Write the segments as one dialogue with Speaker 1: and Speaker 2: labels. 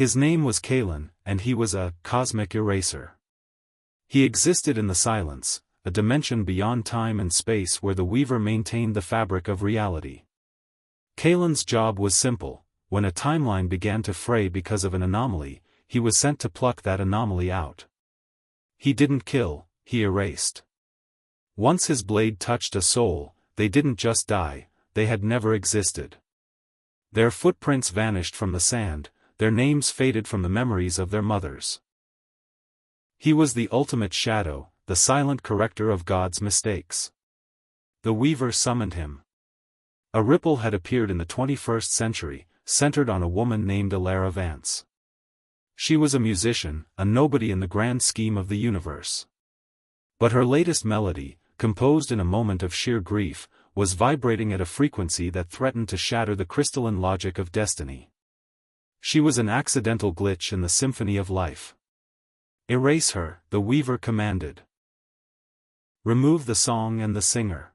Speaker 1: His name was Kalen, and he was a cosmic eraser. He existed in the silence, a dimension beyond time and space where the Weaver maintained the fabric of reality. Kalen's job was simple: when a timeline began to fray because of an anomaly, he was sent to pluck that anomaly out. He didn't kill, he erased. Once his blade touched a soul, they didn't just die, they had never existed. Their footprints vanished from the sand, their names faded from the memories of their mothers. He was the ultimate shadow, the silent corrector of God's mistakes. The Weaver summoned him. A ripple had appeared in the 21st century, centered on a woman named Alara Vance. She was a musician, a nobody in the grand scheme of the universe. But her latest melody, composed in a moment of sheer grief, was vibrating at a frequency that threatened to shatter the crystalline logic of destiny. She was an accidental glitch in the symphony of life. "Erase her," the Weaver commanded. "Remove the song and the singer.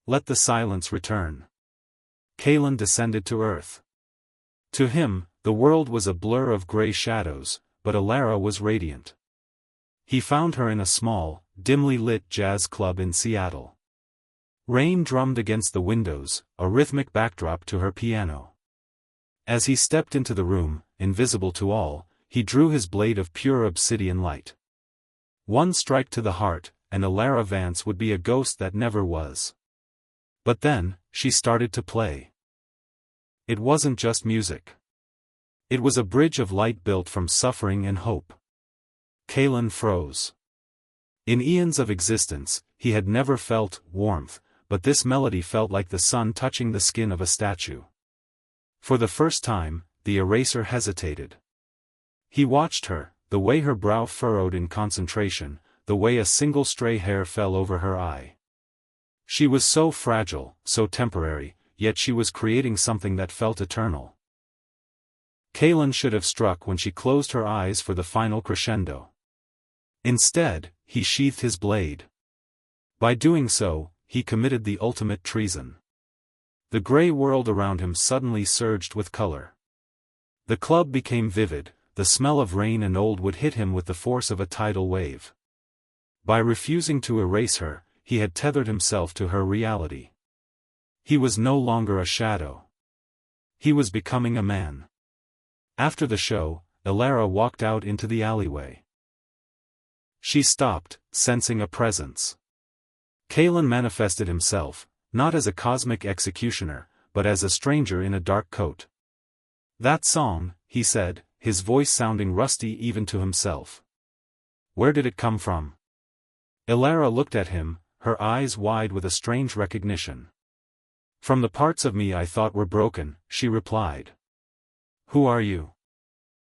Speaker 1: Let the silence return." Kalen descended to Earth. To him, the world was a blur of gray shadows, but Alara was radiant. He found her in a small, dimly lit jazz club in Seattle. Rain drummed against the windows, a rhythmic backdrop to her piano. As he stepped into the room, invisible to all, he drew his blade of pure obsidian light. One strike to the heart, and Alara Vance would be a ghost that never was. But then, she started to play. It wasn't just music. It was a bridge of light built from suffering and hope. Kalen froze. In eons of existence, he had never felt warmth, but this melody felt like the sun touching the skin of a statue. For the first time, the eraser hesitated. He watched her, the way her brow furrowed in concentration, the way a single stray hair fell over her eye. She was so fragile, so temporary, yet she was creating something that felt eternal. Kalen should have struck when she closed her eyes for the final crescendo. Instead, he sheathed his blade. By doing so, he committed the ultimate treason. The gray world around him suddenly surged with color. The club became vivid, the smell of rain and old wood hit him with the force of a tidal wave. By refusing to erase her, he had tethered himself to her reality. He was no longer a shadow. He was becoming a man. After the show, Alara walked out into the alleyway. She stopped, sensing a presence. Kalen manifested himself, not as a cosmic executioner, but as a stranger in a dark coat. "That song," he said, his voice sounding rusty even to himself. "Where did it come from?" Alara looked at him, her eyes wide with a strange recognition. "From the parts of me I thought were broken," she replied. "Who are you?"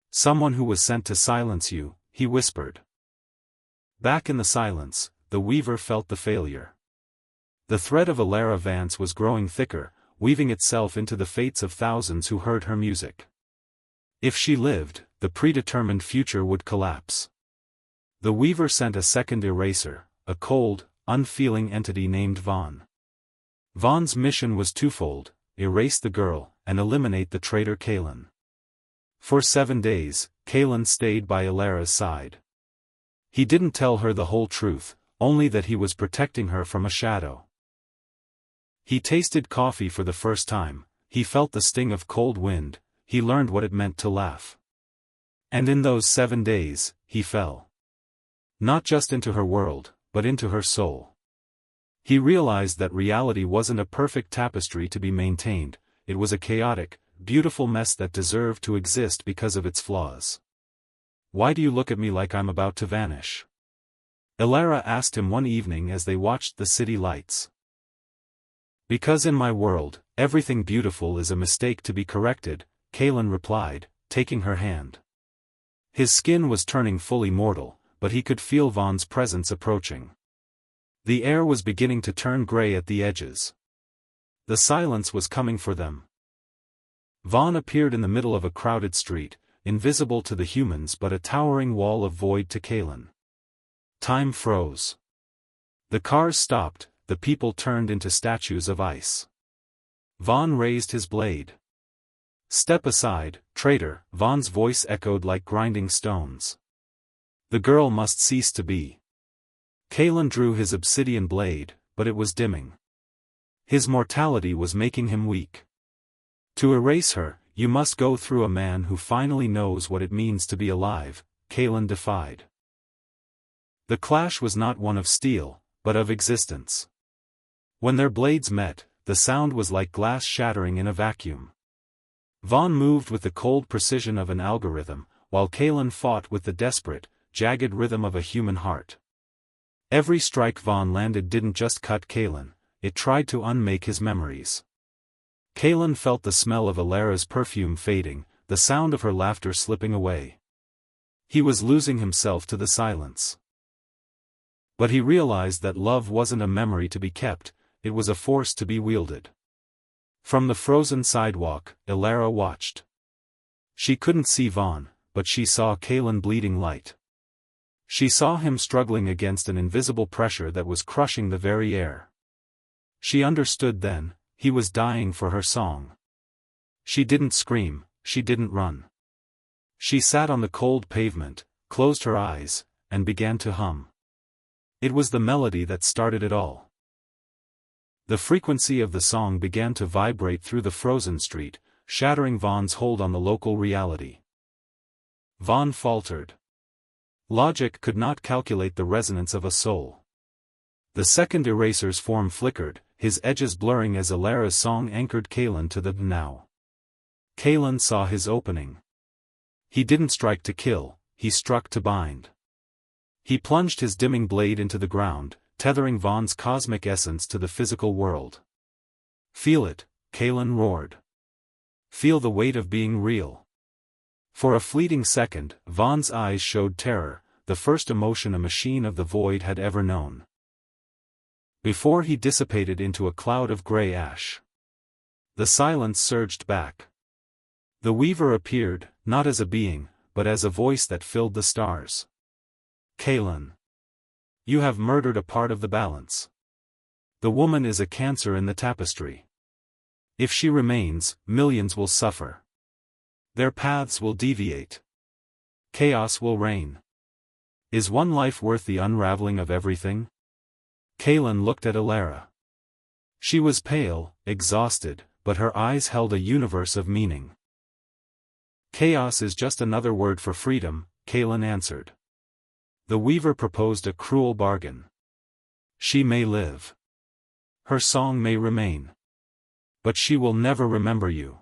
Speaker 1: "Someone who was sent to silence you," he whispered. Back in the silence, the Weaver felt the failure. The thread of Alara Vance was growing thicker, weaving itself into the fates of thousands who heard her music. If she lived, the predetermined future would collapse. The Weaver sent a second eraser, a cold, unfeeling entity named Vaughn. Vaughn's mission was twofold: erase the girl, and eliminate the traitor Kalen. For 7 days, Kalen stayed by Alara's side. He didn't tell her the whole truth, only that he was protecting her from a shadow. He tasted coffee for the first time, he felt the sting of cold wind, he learned what it meant to laugh. And in those 7 days, he fell. Not just into her world, but into her soul. He realized that reality wasn't a perfect tapestry to be maintained, it was a chaotic, beautiful mess that deserved to exist because of its flaws. "Why do you look at me like I'm about to vanish?" Alara asked him one evening as they watched the city lights. "Because in my world, everything beautiful is a mistake to be corrected," Kalen replied, taking her hand. His skin was turning fully mortal, but he could feel Vaughn's presence approaching. The air was beginning to turn gray at the edges. The silence was coming for them. Vaughn appeared in the middle of a crowded street, invisible to the humans but a towering wall of void to Kalen. Time froze. The cars stopped, the people turned into statues of ice. Vaughn raised his blade. "Step aside, traitor," Vaughn's voice echoed like grinding stones. "The girl must cease to be." Kalen drew his obsidian blade, but it was dimming. His mortality was making him weak. "To erase her, you must go through a man who finally knows what it means to be alive," Kalen defied. The clash was not one of steel, but of existence. When their blades met, the sound was like glass shattering in a vacuum. Vaughn moved with the cold precision of an algorithm, while Kalen fought with the desperate, jagged rhythm of a human heart. Every strike Vaughn landed didn't just cut Kalen, it tried to unmake his memories. Kalen felt the smell of Alara's perfume fading, the sound of her laughter slipping away. He was losing himself to the silence. But he realized that love wasn't a memory to be kept, it was a force to be wielded. From the frozen sidewalk, Alara watched. She couldn't see Vaughn, but she saw Kalen bleeding light. She saw him struggling against an invisible pressure that was crushing the very air. She understood then, he was dying for her song. She didn't scream, she didn't run. She sat on the cold pavement, closed her eyes, and began to hum. It was the melody that started it all. The frequency of the song began to vibrate through the frozen street, shattering Vaughn's hold on the local reality. Vaughn faltered. Logic could not calculate the resonance of a soul. The second eraser's form flickered, his edges blurring as Alara's song anchored Kalen to the now. Kalen saw his opening. He didn't strike to kill, he struck to bind. He plunged his dimming blade into the ground, tethering Vaughn's cosmic essence to the physical world. "Feel it," Kalen roared. "Feel the weight of being real." For a fleeting second, Vaughn's eyes showed terror, the first emotion a machine of the void had ever known. Before he dissipated into a cloud of gray ash. The silence surged back. The Weaver appeared, not as a being, but as a voice that filled the stars. "Kalen. You have murdered a part of the balance. The woman is a cancer in the tapestry. If she remains, millions will suffer. Their paths will deviate. Chaos will reign. Is one life worth the unraveling of everything?" Kalen looked at Alara. She was pale, exhausted, but her eyes held a universe of meaning. "Chaos is just another word for freedom," Kalen answered. The Weaver proposed a cruel bargain. "She may live. Her song may remain. But she will never remember you.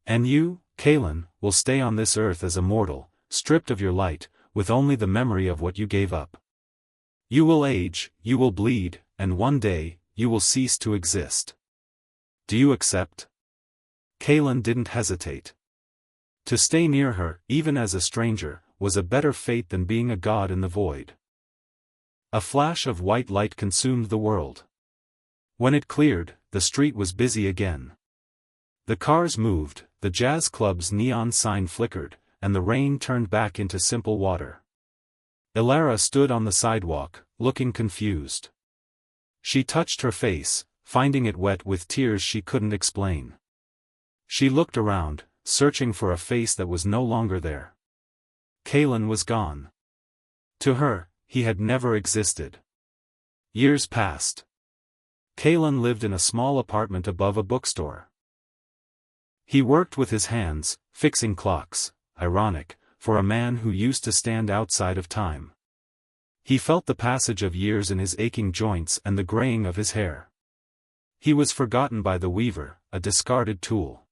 Speaker 1: And you, Kalen, will stay on this earth as a mortal, stripped of your light, with only the memory of what you gave up. You will age, you will bleed, and one day, you will cease to exist. Do you accept?" Kalen didn't hesitate. To stay near her, even as a stranger, was a better fate than being a god in the void. A flash of white light consumed the world. When it cleared, the street was busy again. The cars moved, the jazz club's neon sign flickered, and the rain turned back into simple water. Alara stood on the sidewalk, looking confused. She touched her face, finding it wet with tears she couldn't explain. She looked around, searching for a face that was no longer there. Kalen was gone. To her, he had never existed. Years passed. Kalen lived in a small apartment above a bookstore. He worked with his hands, fixing clocks, ironic, for a man who used to stand outside of time. He felt the passage of years in his aching joints and the graying of his hair. He was forgotten by the Weaver, a discarded tool.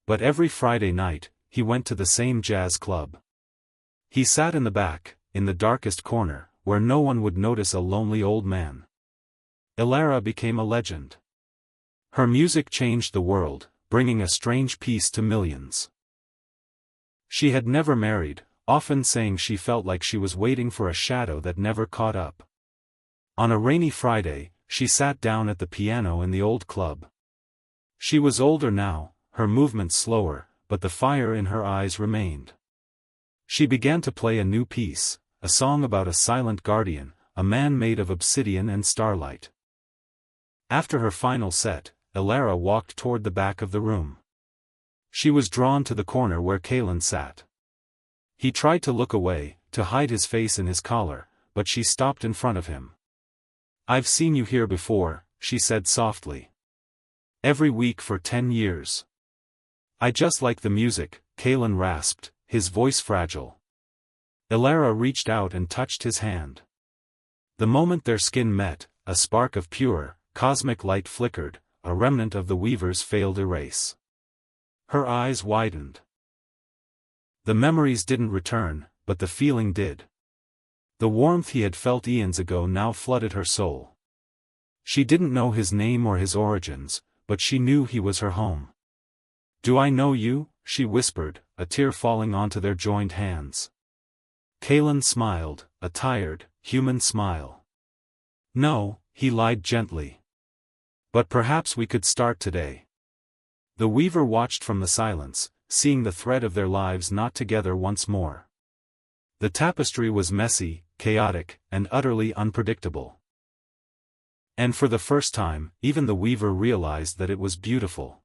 Speaker 1: But every Friday night, he went to the same jazz club. He sat in the back, in the darkest corner, where no one would notice a lonely old man. Alara became a legend. Her music changed the world, bringing a strange peace to millions. She had never married, often saying she felt like she was waiting for a shadow that never caught up. On a rainy Friday, she sat down at the piano in the old club. She was older now, her movements slower, but the fire in her eyes remained. She began to play a new piece, a song about a silent guardian, a man made of obsidian and starlight. After her final set, Alara walked toward the back of the room. She was drawn to the corner where Kalen sat. He tried to look away, to hide his face in his collar, but she stopped in front of him. "I've seen you here before," she said softly. "Every week for 10 years. I just like the music," Kalen rasped, his voice fragile. Elara reached out and touched his hand. The moment their skin met, a spark of pure, cosmic light flickered, a remnant of the Weaver's failed erase. Her eyes widened. The memories didn't return, but the feeling did. The warmth he had felt eons ago now flooded her soul. She didn't know his name or his origins, but she knew he was her home. "Do I know you?" she whispered, a tear falling onto their joined hands. Kalen smiled, a tired, human smile. "No," he lied gently. "But perhaps we could start today." The Weaver watched from the silence, seeing the thread of their lives knot together once more. The tapestry was messy, chaotic, and utterly unpredictable. And for the first time, even the Weaver realized that it was beautiful.